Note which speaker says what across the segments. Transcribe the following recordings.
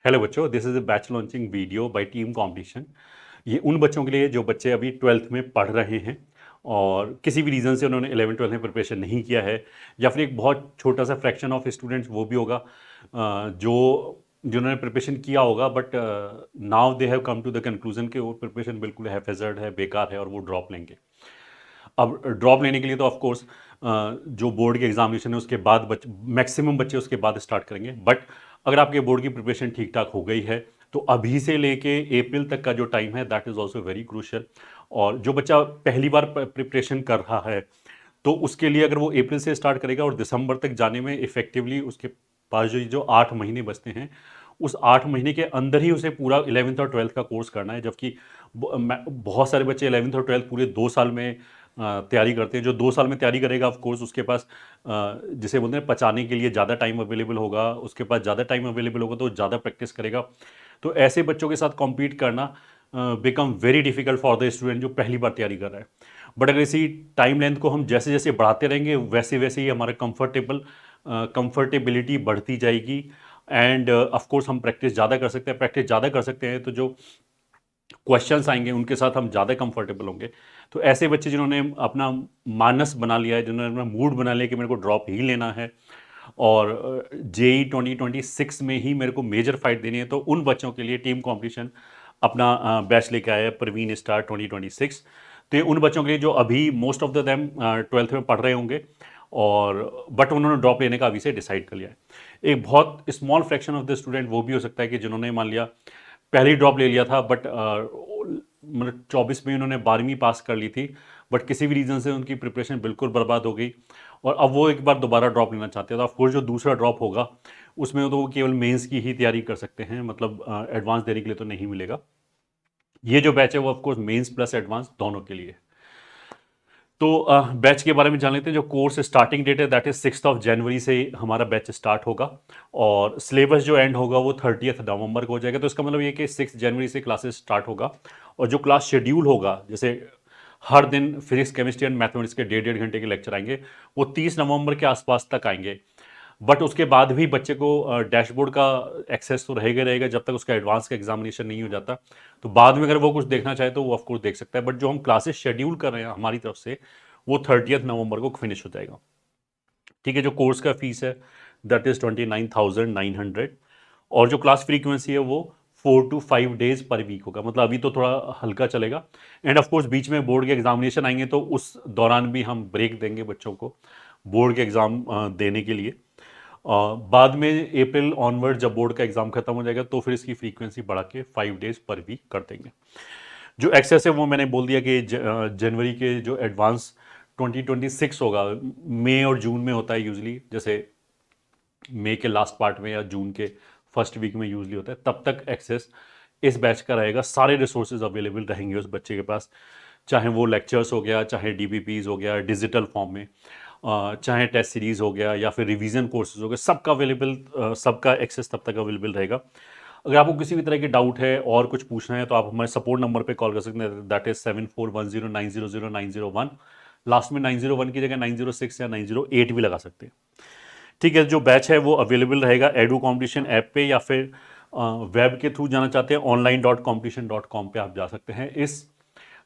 Speaker 1: Hello बच्चों, this is a batch launching video bye team competition. ये उन बच्चों के लिए जो बच्चे अभी 12th में पढ़ रहे हैं और किसी भी रीज़न से उन्होंने 11th-12th में प्रिपरेशन नहीं किया है, या फिर एक बहुत छोटा सा फ्रैक्शन ऑफ स्टूडेंट्स वो भी होगा जो जिन्होंने प्रिपरेशन किया होगा, but now they have come to the conclusion कि वो प्रिपरेशन बिल्कुल हैफेजर्ड है, बेकार है और वो ड्रॉप लेंगे। अब ड्रॉप लेने के लिए तो ऑफ कोर्स जो बोर्ड के एग्जामिनेशन है उसके बाद मैक्सिमम बच्चे उसके बाद स्टार्ट करेंगे। बट अगर आपके बोर्ड की प्रिपरेशन ठीक ठाक हो गई है तो अभी से लेके अप्रैल तक का जो टाइम है that is also very crucial. और जो बच्चा पहली बार प्रिपरेशन कर रहा है तो उसके लिए अगर वो अप्रैल से स्टार्ट करेगा और दिसंबर तक जाने में इफेक्टिवली उसके पास जो 8 महीने बचते हैं, उस 8 महीने के अंदर ही उसे पूरा 11th और 12th का कोर्स करना है। जबकि बहुत सारे बच्चे 11th और 12th पूरे 2 साल में तैयारी करते हैं। जो 2 साल में तैयारी करेगा ऑफ कोर्स उसके पास जिसे बोलते हैं पचाने के लिए ज़्यादा टाइम अवेलेबल होगा, उसके पास ज़्यादा टाइम अवेलेबल होगा तो ज़्यादा प्रैक्टिस करेगा। तो ऐसे बच्चों के साथ कॉम्पीट करना become very difficult for the student जो पहली बार तैयारी कर रहा है। बट अगर इसी टाइम लेंथ को हम जैसे जैसे बढ़ाते रहेंगे वैसे वैसे ही हमारा कंफर्टेबिलिटी बढ़ती जाएगी। एंड ऑफ कोर्स हम प्रैक्टिस ज़्यादा कर सकते हैं। प्रैक्टिस ज़्यादा कर सकते हैं तो जो क्वेश्चंस आएंगे उनके साथ हम ज़्यादा कंफर्टेबल होंगे। तो ऐसे बच्चे जिन्होंने अपना मानस बना लिया है, जिन्होंने अपना मूड बना लिया कि मेरे को ड्रॉप ही लेना है और जेई 2026 में ही मेरे को मेजर फाइट देनी है, तो उन बच्चों के लिए टीम कंपटीशन अपना बैच लेके आया है प्रवीण स्टार 2026। तो ये उन बच्चों के लिए जो अभी most of the them 12th में पढ़ रहे होंगे और बट उन्होंने ड्रॉप लेने का अभी से डिसाइड कर लिया है। एक बहुत small fraction of the student वो भी हो सकता है कि जिन्होंने मान लिया पहली ड्रॉप ले लिया था, बट मतलब 24 में उन्होंने 12वीं पास कर ली थी, बट किसी भी रीज़न से उनकी प्रिपरेशन बिल्कुल बर्बाद हो गई और अब वो एक बार दोबारा ड्रॉप लेना चाहते हैं। तो ऑफकोर्स जो दूसरा ड्रॉप होगा उसमें तो वो केवल मेंस की ही तैयारी कर सकते हैं, मतलब एडवांस देने के लिए तो नहीं मिलेगा। ये जो बैच है वो ऑफकोर्स मेंस प्लस एडवांस दोनों के लिए है। तो बैच के बारे में जान लेते हैं। जो कोर्स स्टार्टिंग डेट है दैट इज 6 जनवरी से हमारा बैच स्टार्ट होगा और सिलेबस जो एंड होगा वो 30 नवंबर को हो जाएगा। तो इसका मतलब ये कि 6 जनवरी से क्लासेस स्टार्ट होगा और जो क्लास शेड्यूल होगा, जैसे हर दिन फिजिक्स केमिस्ट्री एंड मैथमेटिक्स के 1.5 घंटे के लेक्चर आएंगे, वो 30 नवंबर के आसपास तक आएंगे। बट उसके बाद भी बच्चे को डैशबोर्ड का एक्सेस तो रहेगा रहेगा जब तक उसका एडवांस का एग्जामिनेशन नहीं हो जाता। तो बाद में अगर वो कुछ देखना चाहे तो वो ऑफकोर्स देख सकता है, बट जो हम क्लासेस शेड्यूल कर रहे हैं हमारी तरफ से वो 30 नवंबर को फिनिश हो जाएगा। ठीक है। जो कोर्स का फीस है दैट इज 29,900 और जो क्लास फ्रीक्वेंसी है वो 4 to 5 डेज पर वीक होगा। मतलब अभी तो थोड़ा हल्का चलेगा एंड ऑफ कोर्स बीच में बोर्ड के एग्जामिनेशन आएंगे तो उस दौरान भी हम ब्रेक देंगे बच्चों को बोर्ड के एग्ज़ाम देने के लिए। बाद में अप्रैल ऑनवर्ड जब बोर्ड का एग्ज़ाम खत्म हो जाएगा तो फिर इसकी फ्रीक्वेंसी बढ़ा के 5 डेज पर वीक कर देंगे। जो एक्सेस है वो मैंने बोल दिया कि जनवरी के जो एडवांस 2026 होगा, मई और जून में होता है यूजली, जैसे मई के लास्ट पार्ट में या जून के फर्स्ट वीक में यूजली होता है, तब तक एक्सेस इस बैच का रहेगा। सारे रिसोर्सेज अवेलेबल रहेंगे उस बच्चे के पास, चाहे वो लेक्चर्स हो गया, चाहे डीबीपीज हो गया डिजिटल फॉर्म में, चाहे टेस्ट सीरीज हो गया या फिर रिवीजन कोर्सेज हो गए, सबका अवेलेबल, सबका एक्सेस तब तक अवेलेबल रहेगा। अगर आपको किसी भी तरह की डाउट है और कुछ पूछना है तो आप हमारे सपोर्ट नंबर पे कॉल कर सकते हैं, दैट इज 7410900901। लास्ट में 901 की जगह 906 या 908 भी लगा सकते हैं। ठीक है। जो बैच है वो अवेलेबल रहेगा एडू कॉम्पिटिशन ऐप पे या फिर वेब के थ्रू जाना चाहते हैं online.competition.com पे आप जा सकते हैं। इस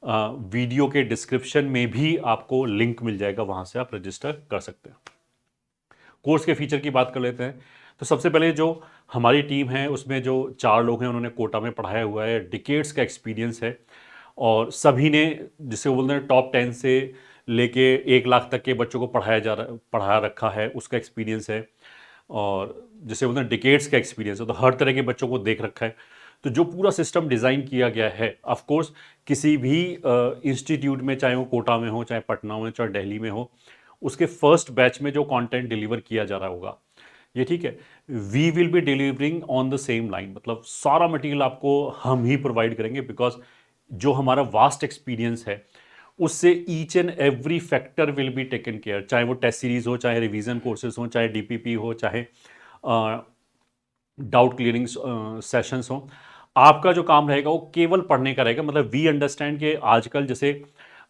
Speaker 1: वीडियो के डिस्क्रिप्शन में भी आपको लिंक मिल जाएगा, वहां से आप रजिस्टर कर सकते हैं। कोर्स के फीचर की बात कर लेते हैं। तो सबसे पहले जो हमारी टीम है उसमें जो 4 लोग हैं उन्होंने कोटा में पढ़ाया हुआ है, डिकेड्स का एक्सपीरियंस है और सभी ने जिसे वो बोलते हैं टॉप 10 से लेके 1 लाख तक के बच्चों को पढ़ा रखा है, उसका एक्सपीरियंस है। और जिसे बोलते हैं डिकेड्स का एक्सपीरियंस है, तो हर तरह के बच्चों को देख रखा है। तो जो पूरा सिस्टम डिज़ाइन किया गया है, ऑफ कोर्स किसी भी इंस्टीट्यूट में, चाहे वो कोटा में हो, चाहे पटना में, चाहे दिल्ली में हो, उसके फर्स्ट बैच में जो कंटेंट डिलीवर किया जा रहा होगा ये, ठीक है, we will be delivering on the same line. मतलब सारा मटेरियल आपको हम ही प्रोवाइड करेंगे, बिकॉज जो हमारा वास्ट एक्सपीरियंस है उससे each and every factor will be taken care, चाहे वो टेस्ट सीरीज हो, चाहे रिवीजन कोर्सेज हो, चाहे डीपीपी हो, चाहे डाउट क्लियरिंग सेशंस हो। आपका जो काम रहेगा वो केवल पढ़ने का रहेगा। मतलब वी अंडरस्टैंड कि आजकल जैसे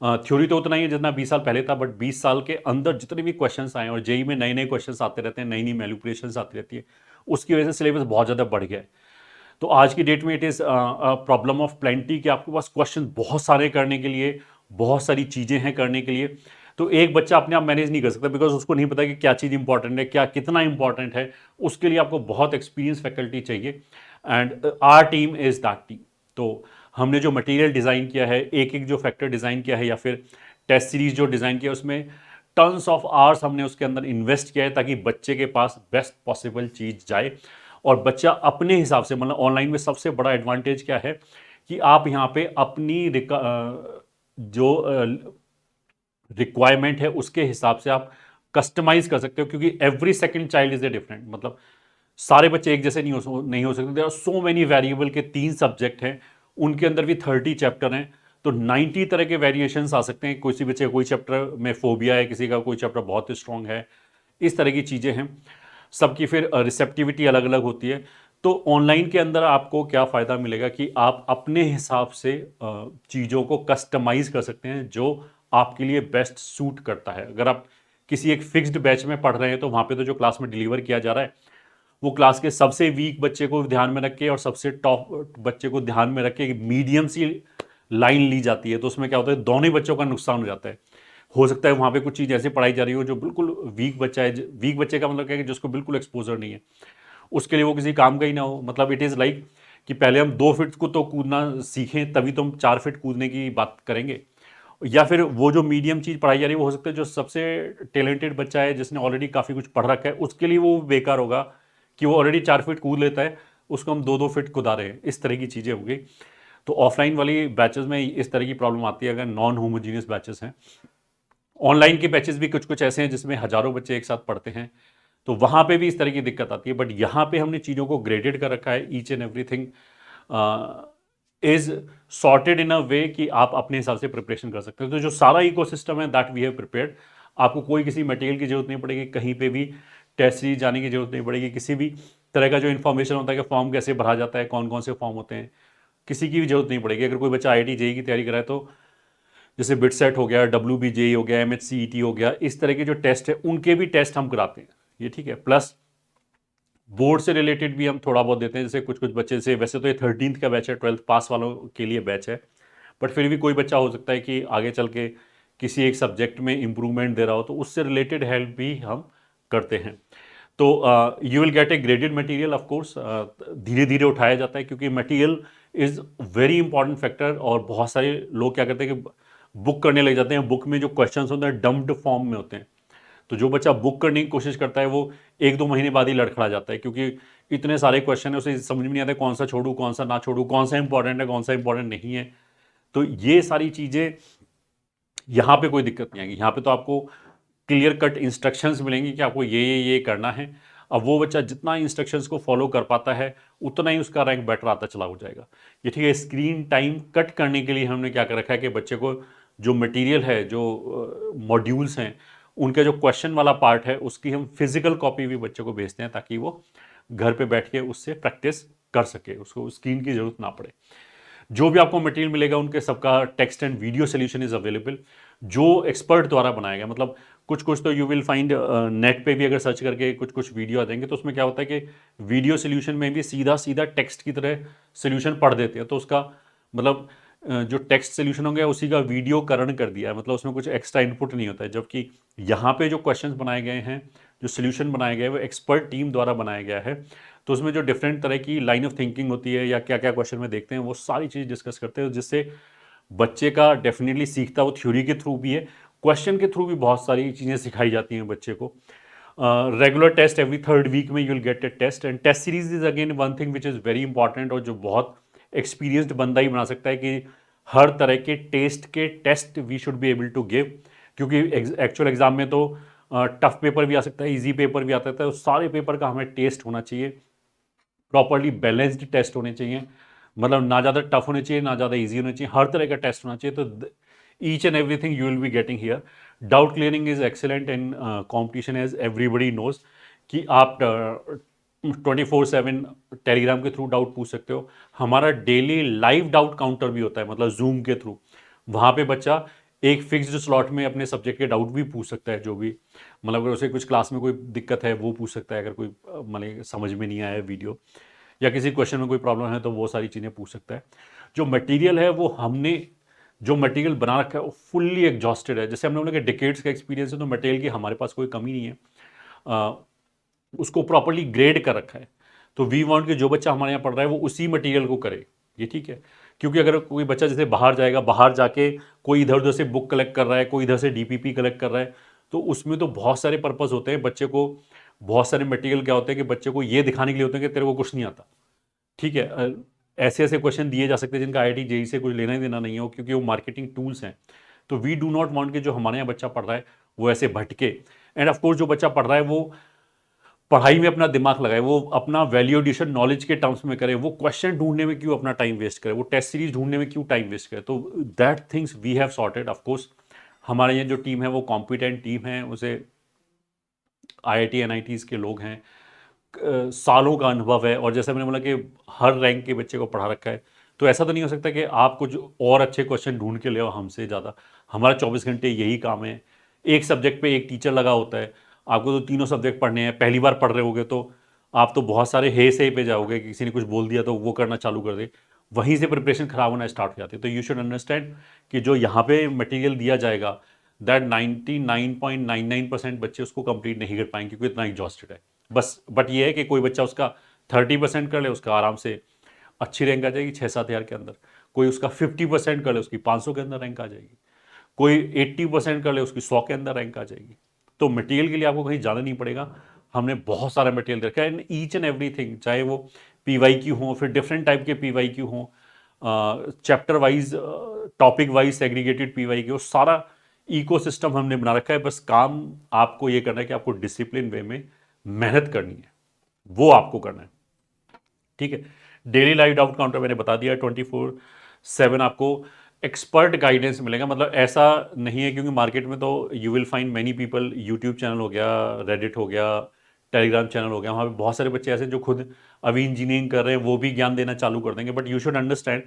Speaker 1: थ्योरी तो उतना ही है जितना 20 साल पहले था, बट 20 साल के अंदर जितने भी क्वेश्चंस आए और जेई में नए नए क्वेश्चंस आते रहते हैं, नई नई मैनिपुलेशंस आती रहती है, उसकी वजह से सिलेबस बहुत ज़्यादा बढ़ गया है। तो आज की डेट में it is problem of plenty कि आपके पास क्वेश्चन बहुत सारे करने के लिए, बहुत सारी चीज़ें हैं करने के लिए। तो एक बच्चा अपने आप मैनेज नहीं कर सकता बिकॉज उसको नहीं पता कि क्या चीज़ इंपॉर्टेंट है, क्या कितना इंपॉर्टेंट है। उसके लिए आपको बहुत एक्सपीरियंस फैकल्टी चाहिए and our team is that team. तो हमने जो मटेरियल डिज़ाइन किया है, एक एक जो फैक्टर डिज़ाइन किया है या फिर टेस्ट सीरीज जो डिज़ाइन किया है, उसमें टन्स ऑफ आवर्स हमने उसके अंदर इन्वेस्ट किया है ताकि बच्चे के पास बेस्ट पॉसिबल चीज़ जाए और बच्चा अपने हिसाब से, मतलब ऑनलाइन में सबसे बड़ा एडवांटेज क्या है कि आप यहाँ पे अपनी जो रिक्वायरमेंट है उसके हिसाब से आप कस्टमाइज कर सकते हो, क्योंकि every second child is a different. मतलब सारे बच्चे एक जैसे नहीं हो सकते। There are so many variable के 3 सब्जेक्ट हैं, उनके अंदर भी 30 चैप्टर हैं, तो 90 तरह के वेरिएशंस आ सकते हैं। किसी बच्चे कोई चैप्टर में फोबिया है, किसी का कोई चैप्टर बहुत स्ट्रांग है, इस तरह की चीज़ें हैं। सबकी फिर रिसेप्टिविटी अलग अलग होती है। तो ऑनलाइन के अंदर आपको क्या फ़ायदा मिलेगा कि आप अपने हिसाब से चीज़ों को कस्टमाइज़ कर सकते हैं जो आपके लिए बेस्ट सूट करता है। अगर आप किसी एक फिक्स्ड बैच में पढ़ रहे हैं तो वहाँ पे तो जो क्लास में डिलीवर किया जा रहा है वो क्लास के सबसे वीक बच्चे को ध्यान में रख के और सबसे टॉप बच्चे को ध्यान में रख के मीडियम सी लाइन ली जाती है। तो उसमें क्या होता है, दोनों ही बच्चों का नुकसान हो जाता है। हो सकता है वहाँ पे कुछ चीज़ ऐसे पढ़ाई जा रही हो जो बिल्कुल वीक बच्चा है। वीक बच्चे का मतलब क्या है कि जिसको बिल्कुल एक्सपोजर नहीं है, उसके लिए वो किसी काम का ही ना हो। मतलब इट इज़ लाइक कि पहले हम 2 फीट को तो कूदना सीखें तभी तो हम 4 फीट कूदने की बात करेंगे। या फिर वो जो मीडियम चीज़ पढ़ाई जा रही है वो हो सकता है जो सबसे टैलेंटेड बच्चा है जिसने ऑलरेडी काफ़ी कुछ पढ़ रखा है उसके लिए वो बेकार होगा कि वो ऑलरेडी 4 फीट कूद लेता है, उसको हम 2-2 फीट कुदा रहे हैं। इस तरह की चीज़ें हो गई। तो ऑफलाइन वाली बैचेस में इस तरह की प्रॉब्लम आती है अगर नॉन होमोजीनियस बैचेस हैं। ऑनलाइन के बैचेस भी कुछ कुछ ऐसे हैं जिसमें हज़ारों बच्चे एक साथ पढ़ते हैं, तो वहाँ पे भी इस तरह की दिक्कत आती है। बट यहाँ पे हमने चीज़ों को ग्रेडेड कर रखा है। Each and everything is sorted in a way कि आप अपने हिसाब से प्रिपरेशन कर सकते हो। तो जो सारा इकोसिस्टम है दैट वी हैव प्रिपेयर्ड। आपको कोई किसी मटेरियल की जरूरत नहीं पड़ेगी, कहीं पे भी टेस्ट सीरीज जाने की जरूरत नहीं पड़ेगी। किसी भी तरह का जो इन्फॉर्मेशन होता है कि फॉर्म कैसे भरा जाता है, कौन कौन से फॉर्म होते हैं, किसी की भी जरूरत नहीं पड़ेगी। अगर कोई बच्चा IIT जेई की तैयारी कराए तो जैसे बिट सेट हो गया, WBJE हो गया, MHCET हो गया, इस तरह के जो टेस्ट है उनके भी टेस्ट हम कराते हैं। ये ठीक है। प्लस बोर्ड से रिलेटेड भी हम थोड़ा बहुत देते हैं। जैसे कुछ कुछ बच्चे से, वैसे तो ये 13th का बैच है, 12th पास वालों के लिए बैच है, बट फिर भी कोई बच्चा हो सकता है कि आगे चल के किसी एक सब्जेक्ट में इंप्रूवमेंट दे रहा हो, तो उससे रिलेटेड हेल्प भी हम करते हैं। तो you will get A graded material. Of course धीरे धीरे उठाया जाता है क्योंकि material is very important factor. और बहुत सारे लोग क्या करते हैं कि बुक करने लग जाते हैं। बुक में जो क्वेश्चंस होते हैं डम्प्ड फॉर्म में होते हैं। तो जो बच्चा बुक करने की कोशिश करता है वो 1-2 महीने बाद ही लड़खड़ा जाता है, क्योंकि इतने सारे क्वेश्चन है उसे समझ में नहीं आता कौन सा छोड़ूं कौन सा ना छोड़ूं, कौन सा इंपॉर्टेंट है कौन सा इंपॉर्टेंट नहीं है। तो ये सारी चीज़ें, यहाँ पे कोई दिक्कत नहीं आएगी। यहाँ पे तो आपको क्लियर कट इंस्ट्रक्शंस मिलेंगी कि आपको ये करना है। अब वो बच्चा जितना इंस्ट्रक्शंस को फॉलो कर पाता है उतना ही उसका रैंक बेटर आता चला हो जाएगा। ये ठीक है। स्क्रीन टाइम कट करने के लिए हमने क्या कर रखा है कि बच्चे को जो मटेरियल है, जो मॉड्यूल्स हैं, उनका जो क्वेश्चन वाला पार्ट है उसकी हम फिजिकल कॉपी भी बच्चे को भेजते हैं ताकि वो घर पे बैठ के उससे प्रैक्टिस कर सके, उसको स्क्रीन की जरूरत ना पड़े। जो भी आपको मटेरियल मिलेगा उनके सबका text and video solution is available, जो एक्सपर्ट द्वारा बनाया गया। मतलब कुछ कुछ तो यू विल फाइंड नेट पे भी अगर सर्च करके कुछ कुछ वीडियो आ जाएंगे, तो उसमें क्या होता है कि वीडियो सोल्यूशन में भी सीधा सीधा टेक्स्ट की तरह सोल्यूशन पढ़ देते हैं। तो उसका मतलब जो टेक्स्ट सोल्यूशन हो गया उसी का वीडियो करण कर दिया है। मतलब उसमें कुछ एक्स्ट्रा इनपुट नहीं होता है। जबकि यहाँ पे जो क्वेश्चंस बनाए गए हैं, जो सोल्यूशन बनाया गया है, वो एक्सपर्ट टीम द्वारा बनाया गया है। तो उसमें जो डिफरेंट तरह की लाइन ऑफ थिंकिंग होती है या क्या क्या क्वेश्चन में देखते हैं, वो सारी चीज़ डिस्कस करते हैं, जिससे बच्चे का डेफिनेटली सीखता वो थ्योरी के थ्रू भी है, क्वेश्चन के थ्रू भी बहुत सारी चीज़ें सिखाई जाती हैं बच्चे को। Regular test every 3rd week में you will get a test, and test series is again one thing which is very important, और जो बहुत एक्सपीरियंस्ड बंदा ही बना सकता है कि हर तरह के test we should be able to give. क्योंकि एक्चुअल एग्जाम में तो टफ पेपर भी आ सकता है, इजी पेपर भी आता है, सारे पेपर का हमें टेस्ट होना चाहिए। प्रॉपरली बैलेंस्ड टेस्ट होने चाहिए। मतलब ना ज़्यादा टफ होने चाहिए ना ज़्यादा इजी होने चाहिए, हर तरह का टेस्ट होना चाहिए। तो each and everything you will be getting here. Doubt clearing is excellent in competition, as everybody knows कि आप 24/7 टेलीग्राम के थ्रू डाउट पूछ सकते हो। हमारा डेली लाइव डाउट काउंटर भी होता है, मतलब जूम के थ्रू। वहाँ पे बच्चा एक फिक्स्ड स्लॉट में अपने सब्जेक्ट के डाउट भी पूछ सकता है, जो भी मतलब अगर उसे कुछ क्लास में कोई दिक्कत है वो पूछ सकता है, अगर कोई मतलब समझ में नहीं आया वीडियो या किसी क्वेश्चन में कोई प्रॉब्लम है तो वो सारी चीज़ें पूछ सकता है। जो मटेरियल है वो हमने जो मटेरियल बना रखा है वो फुल्ली एग्जॉस्टेड है। जैसे हमने बोला कि डिकेड्स का एक्सपीरियंस है, तो मटेरियल की हमारे पास कोई कमी नहीं है। उसको प्रॉपरली ग्रेड कर रखा है। तो वी वांट कि जो बच्चा हमारे यहाँ पढ़ रहा है वो उसी मटेरियल को करे, ये ठीक है। क्योंकि अगर कोई बच्चा जैसे बाहर जाएगा, बाहर जाके कोई इधर उधर से बुक कलेक्ट कर रहा है, कोई इधर से डीपीपी कलेक्ट कर रहा है, तो उसमें तो बहुत सारे पर्पस होते हैं बच्चे को। बहुत सारे मटेरियल क्या होते हैं कि बच्चे को ये दिखाने के लिए होते हैं कि तेरे को कुछ नहीं आता, ठीक है। ऐसे ऐसे क्वेश्चन दिए जा सकते हैं जिनका आईआईटी जेईई से कुछ लेना ही देना नहीं हो, क्योंकि वो मार्केटिंग टूल्स हैं। तो वी डू नॉट वांट कि जो हमारे यहाँ बच्चा पढ़ रहा है वो ऐसे भटके। एंड ऑफकोर्स जो बच्चा पढ़ रहा है वो पढ़ाई में अपना दिमाग लगाए, वो अपना वैल्यू एडिशन नॉलेज के टर्म्स में करे, वो क्वेश्चन ढूंढने में क्यों अपना टाइम वेस्ट करे, वो टेस्ट सीरीज ढूंढने में क्यों टाइम वेस्ट करे। तो that things we have sorted. Of course हमारे यहाँ जो टीम है वो कॉम्पिटेंट टीम है, उसे आईआईटी एनआईटीज के लोग हैं, सालों का अनुभव है। और जैसे मैंने बोला कि हर रैंक के बच्चे को पढ़ा रखा है, तो ऐसा तो नहीं हो सकता कि आप कुछ और अच्छे क्वेश्चन ढूंढ के ले आओ हमसे ज़्यादा। हमारा 24 घंटे यही काम है। एक सब्जेक्ट पे एक टीचर लगा होता है, आपको तो तीनों सब्जेक्ट पढ़ने हैं। पहली बार पढ़ रहे होगे तो आप तो बहुत सारे हे से पे जाओगे कि किसी ने कुछ बोल दिया तो वो करना चालू कर दे, वहीं से प्रिपरेशन खराब होना स्टार्ट हो जाती है। तो यू शुड अंडरस्टैंड कि जो यहाँ पे मटेरियल दिया जाएगा, दैट 99.99% बच्चे उसको कंप्लीट नहीं कर पाएंगे, क्योंकि इतना एग्जॉस्टेड है। बस बट ये है कि कोई बच्चा उसका 30% कर ले, उसका आराम से अच्छी रैंक आ जाएगी 6-7 हज़ार के अंदर। कोई उसका 50% कर ले, उसकी 500 के अंदर रैंक आ जाएगी। कोई 80% कर ले, उसकी 100 के अंदर रैंक आ जाएगी। तो मटेरियल के लिए आपको कहीं जाना नहीं पड़ेगा। हमने बहुत सारा मटेरियल रखा है, एंड ईच एंड एवरीथिंग, चाहे वो पीवाईक्यू हो, फिर डिफरेंट टाइप के पीवाईक्यू हो, chapter wise, topic wise segregated PYQ, सारा इकोसिस्टम हमने बना रखा है। बस काम आपको ये करना है कि आपको डिसिप्लिन वे में मेहनत करनी है, वो आपको करना है, ठीक है। डेली लाइव डाउट काउंटर मैंने बता दिया, 24/7 आपको एक्सपर्ट गाइडेंस मिलेगा। मतलब ऐसा नहीं है, क्योंकि मार्केट में तो you will find many people, YouTube channel हो गया, रेडिट हो गया, टेलीग्राम चैनल हो गया, वहाँ पे बहुत सारे बच्चे ऐसे हैं जो खुद अभी इंजीनियरिंग कर रहे हैं, वो भी ज्ञान देना चालू कर देंगे। बट यू शुड अंडरस्टैंड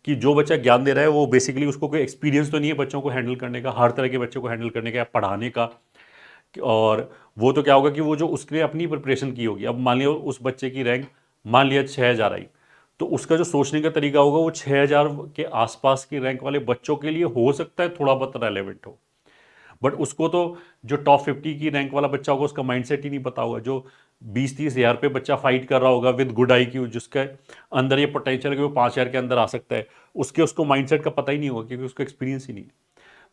Speaker 1: कि जो बच्चा ज्ञान दे रहा है वो बेसिकली उसको कोई एक्सपीरियंस तो नहीं है बच्चों को हैंडल करने का, हर तरह के बच्चों को हैंडल करने का या पढ़ाने का। और वो तो क्या होगा कि वो जो उसने अपनी प्रिपरेशन की होगी, अब मान लिया उस बच्चे की रैंक मान लिया 6,000 आई, तो उसका जो सोचने का तरीका होगा वो 6,000 के आसपास की रैंक वाले बच्चों के लिए हो सकता है थोड़ा बहुत रेलेवेंट हो। बट उसको तो जो टॉप 50 की रैंक वाला बच्चा होगा उसका माइंडसेट ही नहीं पता होगा। जो 20-30 हज़ार पे बच्चा फाइट कर रहा होगा विद गुड IQ, जिसके अंदर ये पोटेंशियल है कि वो 5,000 के अंदर आ सकता है, उसको माइंडसेट का पता ही नहीं होगा, क्योंकि उसको एक्सपीरियंस ही नहीं है।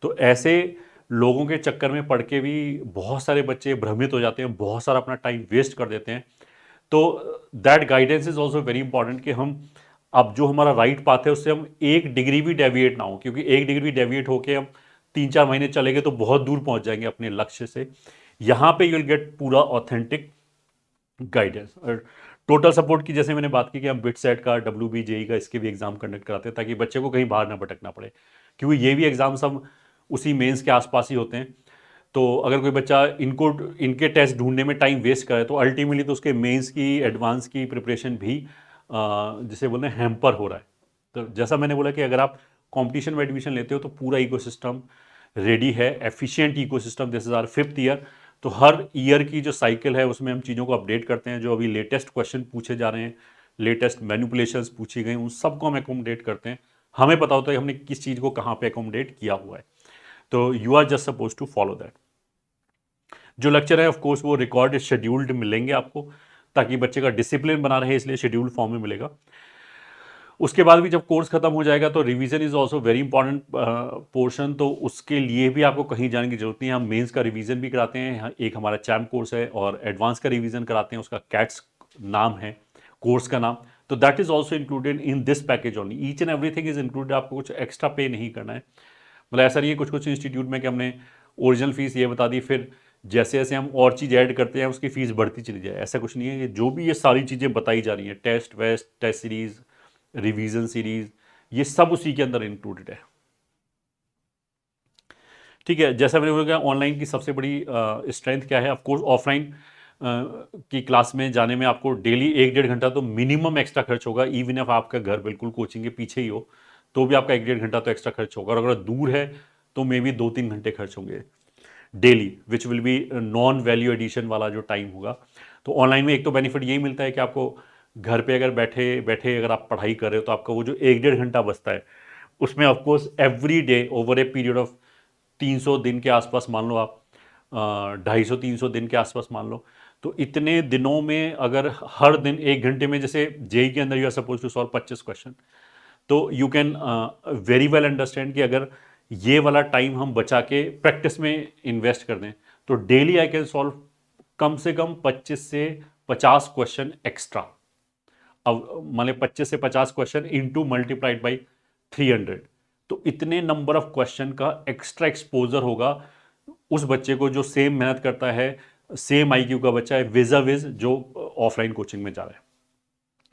Speaker 1: तो ऐसे लोगों के चक्कर में पढ़ के भी बहुत सारे बच्चे भ्रमित हो जाते हैं, बहुत सारा अपना टाइम वेस्ट कर देते हैं। तो that guidance is also very important कि हम अब जो हमारा राइट पाथ है उससे हम 1 डिग्री भी डेविएट ना हो, क्योंकि 1 डिग्री डेविएट होके हम 3-4 महीने चलेंगे तो बहुत दूर पहुंच जाएंगे अपने लक्ष्य से। यहाँ पे यू विल गेट पूरा ऑथेंटिक गाइडेंस। और टोटल सपोर्ट की जैसे मैंने बात की कि हम बिट सेट का, WBJE का, इसके भी एग्जाम कंडक्ट कराते हैं, ताकि बच्चे को कहीं बाहर ना भटकना पड़े, क्योंकि ये भी एग्जाम्स हम उसी मेंस के आसपास ही होते हैं। तो अगर कोई बच्चा इनके टेस्ट ढूंढने में टाइम वेस्ट करे तो अल्टीमेटली तो उसके मेंस की, एडवांस की प्रिपरेशन भी जिसे बोलते हैं हैम्पर हो रहा है। तो जैसा मैंने बोला कि अगर आप कंपटीशन में एडमिशन लेते हो तो पूरा इकोसिस्टम रेडी है, efficient ecosystem. This is our 5th year. तो हर ईयर की जो साइकिल है उसमें हम चीज़ों को अपडेट करते हैं। जो अभी लेटेस्ट क्वेश्चन पूछे जा रहे हैं, लेटेस्ट मैनिपुलेशंस पूछी गई, उन सबको हम एकोमोडेट करते हैं। हमें पता होता है कि हमने किस चीज़ को कहाँ पे एकोमोडेट किया हुआ है। तो you are just suppose to follow that. जो लेक्चर है ऑफ कोर्स वो रिकॉर्ड शेड्यूल्ड मिलेंगे आपको, ताकि बच्चे का डिसिप्लिन बना रहे, इसलिए शेड्यूल्ड फॉर्म में मिलेगा। उसके बाद भी जब कोर्स खत्म हो जाएगा तो revision is also very important portion. तो उसके लिए भी आपको कहीं जाने की जरूरत नहीं है, हम मेंस का रिवीजन भी कराते हैं। एक हमारा चैम्प कोर्स है, और एडवांस का रिवीजन कराते हैं, उसका कैट्स नाम है कोर्स का नाम। तो that is also included in this package only. Each and everything is included, आपको कुछ एक्स्ट्रा पे नहीं करना है। मतलब ऐसा नहीं है कुछ कुछ इंस्टीट्यूट में कि हमने ओरिजिनल फीस ये बता दी, फिर जैसे जैसे हम और चीज़ ऐड करते हैं उसकी फ़ीस बढ़ती चली जाए, ऐसा कुछ नहीं है। ये जो भी ये सारी चीज़ें बताई जा रही हैं, टेस्ट वेस्ट, टेस्ट सीरीज़, रिवीजन सीरीज़, ये सब उसी के अंदर इंक्लूडेड है, ठीक है। जैसा मैंने बोला, ऑनलाइन की सबसे बड़ी स्ट्रेंथ क्या है? ऑफकोर्स ऑफलाइन की क्लास में जाने में आपको डेली 1-1.5 घंटा तो मिनिमम एक्स्ट्रा खर्च होगा। इवन इफ आपका घर बिल्कुल कोचिंग के पीछे ही हो तो भी आपका 1-1.5 घंटा तो एक्स्ट्रा खर्च होगा। और अगर दूर है तो मे बी 2-3 घंटे खर्च होंगे daily, which will be non value addition वाला जो टाइम होगा। तो ऑनलाइन में एक तो बेनिफिट यही मिलता है कि आपको घर पे अगर बैठे बैठे अगर आप पढ़ाई कर रहे हो तो आपका वो जो 1-1.5 घंटा बचता है, उसमें of course every day over a period of 300 दिन के आसपास मान लो आप, 250-300 दिन के आसपास मान लो, तो इतने दिनों में अगर हर दिन 1 घंटे में, जैसे जेई के अंदर you are suppose to solve 25 question, तो you can very well understand कि अगर ये वाला टाइम हम बचा के प्रैक्टिस में इन्वेस्ट कर दें तो डेली आई कैन सॉल्व कम से कम 25 से 50 क्वेश्चन एक्स्ट्रा। अब मान लीजिए 25 से 50 क्वेश्चन इनटू मल्टीप्लाइड बाई 300, तो इतने नंबर ऑफ क्वेश्चन का एक्स्ट्रा एक्सपोजर होगा उस बच्चे को जो सेम मेहनत करता है, सेम आईक्यू का बच्चा है विजा विज जो ऑफलाइन कोचिंग में जा रहा है।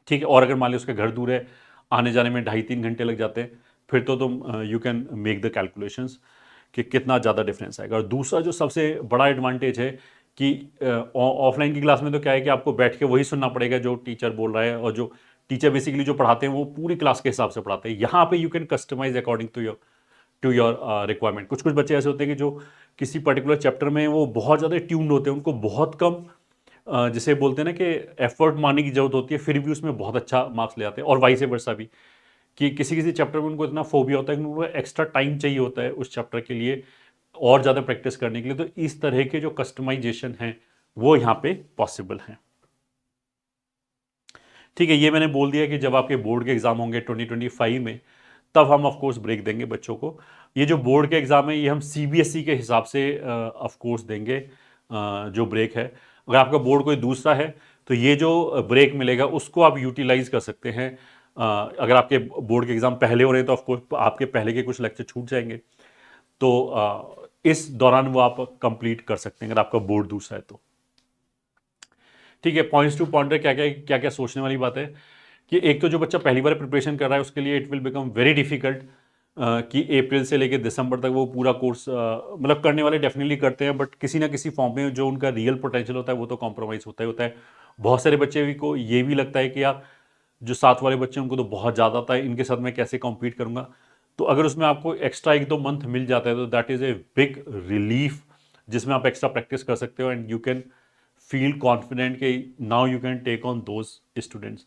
Speaker 1: ठीक है, और अगर मान लीजिए उसका घर दूर है, आने जाने में 2.5-3 घंटे लग जाते हैं, फिर तो तुम you can make the calculations कि कितना ज़्यादा डिफरेंस आएगा। और दूसरा जो सबसे बड़ा एडवांटेज है कि ऑफलाइन की क्लास में तो क्या है कि आपको बैठ के वही सुनना पड़ेगा जो टीचर बोल रहा है, और जो टीचर बेसिकली जो पढ़ाते हैं वो पूरी क्लास के हिसाब से पढ़ाते हैं। यहाँ पे you can customize according to your requirement. कुछ कुछ बच्चे ऐसे होते हैं कि जो किसी पर्टिकुलर चैप्टर में वो बहुत ज़्यादा ट्यून्ड होते हैं, उनको बहुत कम जिसे बोलते हैं ना कि एफर्ट मारने की जरूरत होती है, फिर भी उसमें बहुत अच्छा मार्क्स ले आते हैं। और वाइस वर्सा भी, कि किसी किसी चैप्टर में उनको इतना फोबिया होता है कि उनको एक्स्ट्रा टाइम चाहिए होता है उस चैप्टर के लिए और ज़्यादा प्रैक्टिस करने के लिए। तो इस तरह के जो कस्टमाइजेशन हैं वो यहाँ पे पॉसिबल हैं। ठीक है, ये मैंने बोल दिया कि जब आपके बोर्ड के एग्जाम होंगे 2025 में, तब हम ऑफकोर्स ब्रेक देंगे बच्चों को। ये जो बोर्ड के एग्जाम है ये हम सीबीएसई के हिसाब से ऑफकोर्स देंगे जो ब्रेक है। अगर आपका बोर्ड कोई दूसरा है तो ये जो ब्रेक मिलेगा उसको आप यूटिलाइज कर सकते हैं। अगर आपके बोर्ड के एग्जाम पहले हो रहे हैं तो ऑफकोर्स आपके पहले के कुछ लेक्चर छूट जाएंगे, तो इस दौरान वो आप कंप्लीट कर सकते हैं अगर आपका बोर्ड दूसरा है तो। ठीक है, पॉइंट्स टू पॉइंटर क्या क्या सोचने वाली बात है कि एक तो जो बच्चा पहली बार प्रिपरेशन कर रहा है उसके लिए it will become very difficult कि अप्रैल से लेकर दिसंबर तक वो पूरा कोर्स, मतलब करने वाले डेफिनेटली करते हैं, बट किसी ना किसी फॉर्म में जो उनका रियल पोटेंशियल होता है वो तो कॉम्प्रोमाइज़ होता है। बहुत सारे बच्चे भी को ये भी लगता है कि यार जो साथ वाले बच्चे हैं उनको तो बहुत ज़्यादा आता है, इनके साथ मैं कैसे कॉम्पीट करूँगा। तो अगर उसमें आपको एक्स्ट्रा 1-2 मंथ मिल जाता है तो that is a big relief, जिसमें आप एक्स्ट्रा प्रैक्टिस कर सकते हो and you can feel confident कि now you can take on those students.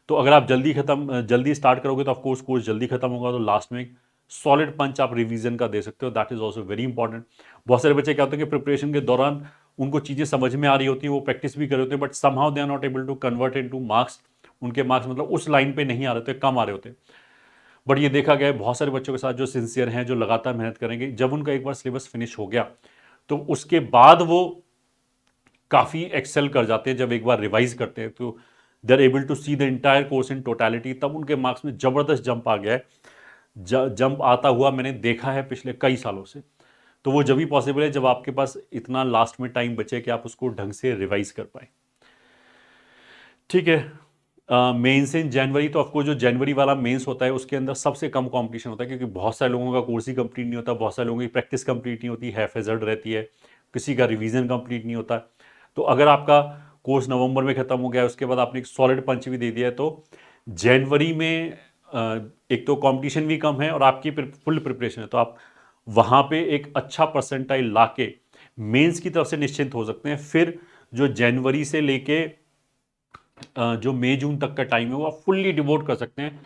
Speaker 1: तो अगर आप जल्दी स्टार्ट करोगे तो ऑफकोर्स कोर्स जल्दी खत्म होगा, तो लास्ट में सॉलिड पंच आप रिवीजन का दे सकते हो, that is also very important. बहुत सारे बच्चे क्या होते हैं कि प्रिपरेशन के दौरान उनको चीज़ें समझ में आ रही होती हैं, वो प्रैक्टिस भी कर रहे होते हैं, but somehow they are not able to convert into marks. उनके मार्क्स मतलब उस लाइन पे नहीं आ रहे थे, कम आ रहे होते। बट ये देखा गया है बहुत सारे बच्चों के साथ जो सिंसियर हैं, जो लगातार मेहनत करेंगे, जब उनका एक बार सिलेबस फिनिश हो गया तो उसके बाद वो काफ़ी एक्सेल कर जाते हैं। जब एक बार रिवाइज करते हैं तो they are able to see the entire course in totality, तब उनके मार्क्स में ज़बरदस्त जंप आ गया है। जंप आता हुआ मैंने देखा है पिछले कई सालों से। तो वो जब भी पॉसिबल है जब आपके पास इतना लास्ट में टाइम बचे कि आप उसको ढंग से रिवाइज कर पाए। ठीक है, मेंस इन जनवरी, तो आपको जो जनवरी वाला मेंस होता है उसके अंदर सबसे कम कंपटीशन होता है, क्योंकि बहुत सारे लोगों का कोर्स ही कंप्लीट नहीं होता, बहुत सारे लोगों की प्रैक्टिस कंप्लीट नहीं होती, हैफेजर्ड रहती है, किसी का रिवीजन कंप्लीट नहीं होता। तो अगर आपका कोर्स नवंबर में ख़त्म हो गया है, उसके बाद आपने एक सॉलिड पंच भी दे दिया है, तो जनवरी में एक तो कंपटीशन भी कम है और आपकी फुल प्रिपरेशन है, तो आप वहाँ पे एक अच्छा परसेंटाइल ला के मेन्स की तरफ से निश्चिंत हो सकते हैं। फिर जो जनवरी से लेके जो मई जून तक का टाइम है वो आप फुल्ली डिवोट कर सकते हैं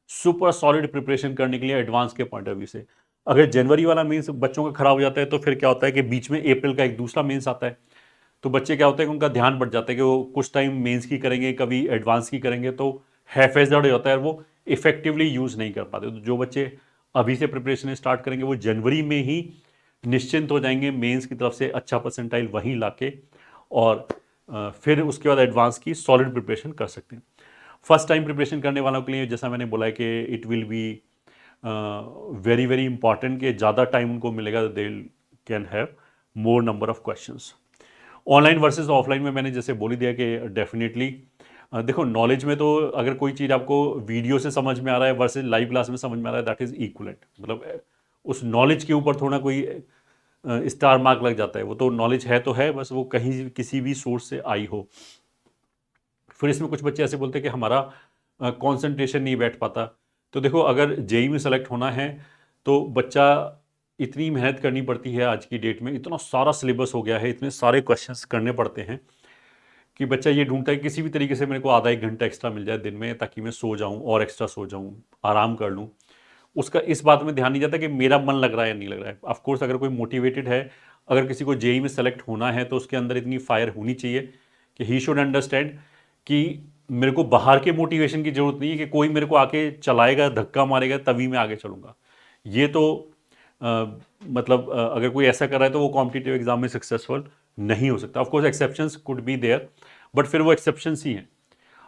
Speaker 1: सुपर सॉलिड प्रिपरेशन करने के लिए एडवांस के पॉइंट ऑफ व्यू से। अगर जनवरी वाला मेंस बच्चों का खराब हो जाता है तो फिर क्या होता है कि बीच में अप्रैल का एक दूसरा मेंस आता है, तो बच्चे क्या होता है कि उनका ध्यान बढ़ जाता है कि वो कुछ टाइम मेंस की करेंगे, कभी एडवांस की करेंगे, तो हैफेजर्ड हो जाता है और वो इफेक्टिवली यूज़ नहीं कर पाते। तो जो बच्चे अभी से प्रिपरेशन स्टार्ट करेंगे वो जनवरी में ही निश्चिंत हो जाएंगे मेंस की तरफ से अच्छा परसेंटाइल वहीं लाके, और फिर उसके बाद एडवांस की सॉलिड प्रिपरेशन कर सकते हैं। फर्स्ट टाइम प्रिपरेशन करने वालों के लिए जैसा मैंने बोला है कि it will be very very important कि ज़्यादा टाइम उनको मिलेगा, they can have more number of questions. Online versus offline में मैंने जैसे बोल ही दिया कि डेफिनेटली देखो नॉलेज में तो अगर कोई चीज़ आपको वीडियो से समझ में आ रहा है वर्सेस लाइव क्लास में समझ में आ रहा है, दैट इज़ इक्वलेंट। मतलब उस नॉलेज के ऊपर थोड़ा कोई स्टार मार्क लग जाता है, वो तो नॉलेज है तो है, बस वो कहीं किसी भी सोर्स से आई हो। फिर इसमें कुछ बच्चे ऐसे बोलते हैं कि हमारा कंसंट्रेशन नहीं बैठ पाता। तो देखो अगर जेई में सेलेक्ट होना है तो बच्चा इतनी मेहनत करनी पड़ती है, आज की डेट में इतना सारा सिलेबस हो गया है, इतने सारे क्वेश्चंस करने पड़ते हैं कि बच्चा ये ढूंढता है कि किसी भी तरीके से मेरे को आधा 1 घंटा एक्स्ट्रा मिल जाए दिन में, ताकि मैं सो जाऊं और एक्स्ट्रा सो जाऊं, आराम कर लूं। उसका इस बात में ध्यान नहीं जाता कि मेरा मन लग रहा है या नहीं लग रहा है। ऑफ कोर्स अगर कोई मोटिवेटेड है, अगर किसी को जेई में सेलेक्ट होना है, तो उसके अंदर इतनी फायर होनी चाहिए कि ही शुड अंडरस्टैंड कि मेरे को बाहर के मोटिवेशन की जरूरत नहीं है, कि कोई मेरे को आके चलाएगा, धक्का मारेगा, तभी मैं आगे चलूंगा। ये तो मतलब अगर कोई ऐसा कर रहा है तो वो कॉम्पिटिटिव एग्जाम में सक्सेसफुल नहीं हो सकता। Of course exceptions could be there, but फिर वो एक्सेप्शंस ही हैं।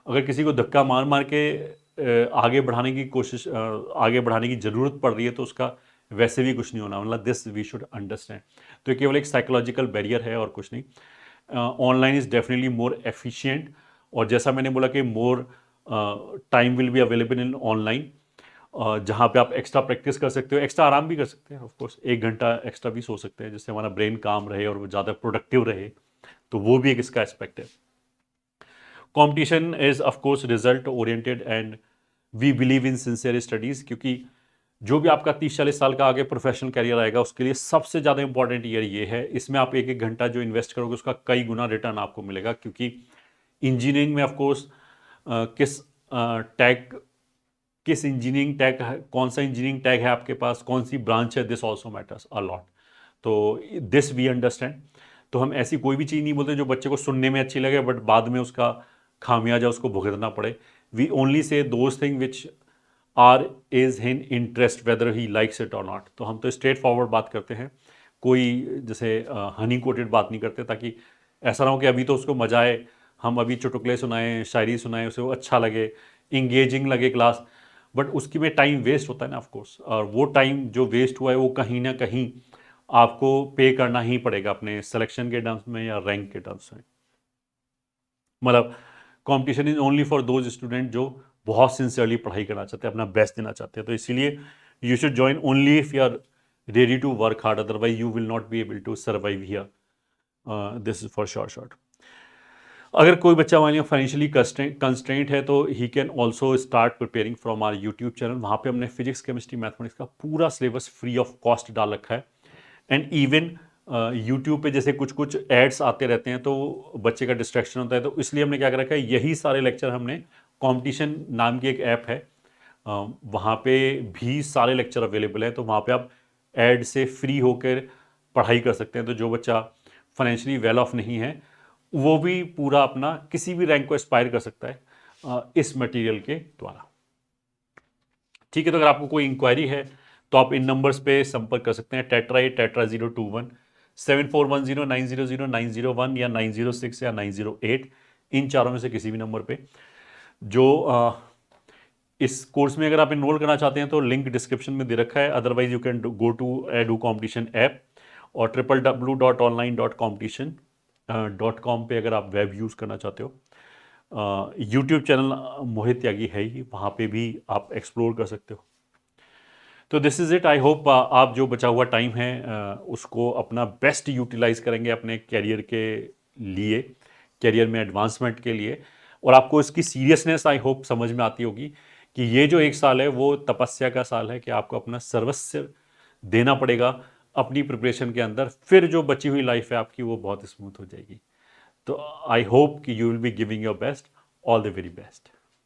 Speaker 1: अगर किसी को धक्का मार मार के आगे बढ़ाने की कोशिश, आगे बढ़ाने की ज़रूरत पड़ रही है, तो उसका वैसे भी कुछ नहीं होना, मतलब दिस वी शुड अंडरस्टैंड। तो ये केवल एक साइकोलॉजिकल बैरियर है और कुछ नहीं। Online is definitely more efficient, और जैसा मैंने बोला कि more time will be available in online, जहाँ पे आप एक्स्ट्रा प्रैक्टिस कर सकते हो, एक्स्ट्रा आराम भी कर सकते हैं। ऑफ कोर्स 1 घंटा एक्स्ट्रा भी सो सकते हैं, जिससे हमारा ब्रेन काम रहे और वो ज़्यादा प्रोडक्टिव रहे, तो वो भी एक इसका एस्पेक्ट है। Competition is of course result oriented and we believe in sincere studies, क्योंकि जो भी आपका 30-40 साल का आगे प्रोफेशनल करियर आएगा, उसके लिए सबसे ज़्यादा इंपॉर्टेंट ईयर ये है। इसमें आप 1-1 घंटा जो इन्वेस्ट करोगे, उसका कई गुना रिटर्न आपको मिलेगा, क्योंकि इंजीनियरिंग में ऑफ कोर्स किस टैग किस इंजीनियरिंग टैग है, कौन सा इंजीनियरिंग टैग है आपके पास, कौन सी ब्रांच है, this also matters a lot. तो दिस वी अंडरस्टैंड। तो हम ऐसी कोई भी चीज़ नहीं बोलते जो बच्चे को सुनने में अच्छी लगे, बट बाद में उसका खामियाजा उसको भुगतना पड़े। We only say those thing which are is in interest, whether he likes it और नॉट। तो हम तो स्ट्रेट फॉरवर्ड बात करते हैं, कोई जैसे हनी कोटेड बात नहीं करते, ताकि ऐसा ना हो कि अभी तो उसको मजा आए, हम अभी चुटकुले सुनाएं, शायरी सुनाएं, उसे वो अच्छा लगे, इंगेजिंग लगे क्लास, बट उसकी में टाइम वेस्ट होता है ना ऑफ कोर्स। और वो टाइम जो वेस्ट हुआ है, वो कहीं ना कहीं आपको पे करना ही पड़ेगा अपने सिलेक्शन के टर्म्स में या रैंक के टर्म्स में। मतलब competition is only for those student जो बहुत सिंसियरली पढ़ाई करना चाहते हैं, अपना बेस्ट देना चाहते हैं। तो इसीलिए you should join only if you are ready to work hard, otherwise you will not be able to survive here. This is for short. अगर कोई बच्चा मान लिया फाइनेंशियली कंस्ट्रेंट है, तो he can also start preparing from our YouTube channel. वहाँ पे हमने फिजिक्स, केमिस्ट्री, मैथमेटिक्स का पूरा सिलेबस फ्री ऑफ कॉस्ट डाल रखा है। एंड इवन यूट्यूब पे जैसे कुछ कुछ एड्स आते रहते हैं, तो बच्चे का डिस्ट्रैक्शन होता है, तो इसलिए हमने क्या कर रखा है, यही सारे लेक्चर हमने कंपटीशन नाम की एक ऐप है, वहाँ पे भी सारे लेक्चर अवेलेबल हैं। तो वहाँ पे आप एड से फ्री होकर पढ़ाई कर सकते हैं। तो जो बच्चा फाइनेंशियली वेल ऑफ नहीं है, वो भी पूरा अपना किसी भी रैंक को एस्पायर कर सकता है इस मटेरियल के द्वारा। ठीक है, तो अगर आपको कोई इंक्वायरी है तो आप इन नंबर्स पे संपर्क कर सकते हैं, टेट्रा 021 7410900901 या 906 या 908, इन चारों में से किसी भी नंबर पे। जो इस कोर्स में अगर आप इनरोल करना चाहते हैं तो लिंक डिस्क्रिप्शन में दे रखा है, otherwise you can go to edu competition app और www.online.competition.com पे अगर आप वेब यूज़ करना चाहते हो। यूट्यूब चैनल मोहित त्यागी है ही, वहाँ पे भी आप एक्सप्लोर कर सकते हो। तो this is it. I hope आप जो बचा हुआ टाइम है उसको अपना बेस्ट यूटिलाइज करेंगे अपने कैरियर के लिए, कैरियर में एडवांसमेंट के लिए। और आपको इसकी सीरियसनेस आई होप समझ में आती होगी कि ये जो 1 साल है वो तपस्या का साल है, कि आपको अपना सर्वस्व देना पड़ेगा अपनी प्रिपरेशन के अंदर। फिर जो बची हुई लाइफ है आपकी, वो बहुत स्मूथ हो जाएगी। तो आई होप कि you will be giving your best. All the very best.